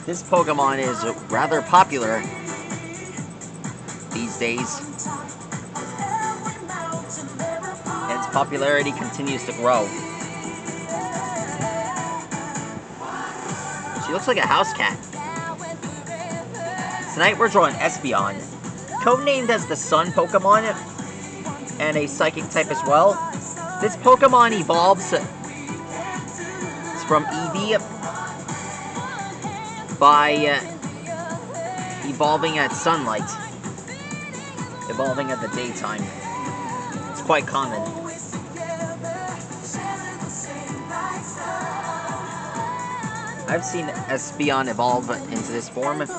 This Pokemon is rather popular these days. And its popularity continues to grow. She looks like a house cat. Tonight we're drawing Espeon, codenamed as the Sun Pokemon, and a Psychic type as well. This Pokemon evolves from Eevee by evolving at sunlight, evolving at the daytime. It's quite common. I've seen Espeon evolve into this form. It's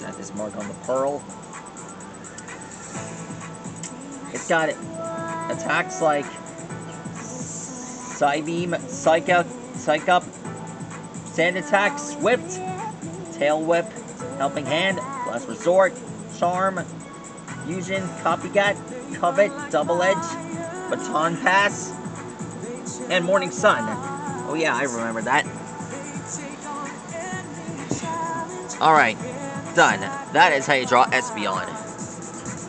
got this mark on the pearl. It's got attacks like Psybeam, Psych Up, Sand Attack, Swift, Tail Whip, Helping Hand, Last Resort, Charm, Fusion, Copycat, Covet, Double Edge, Baton Pass, and Morning Sun. Oh yeah, I remember that. Alright, done. That is how you draw Espeon.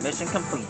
Mission complete.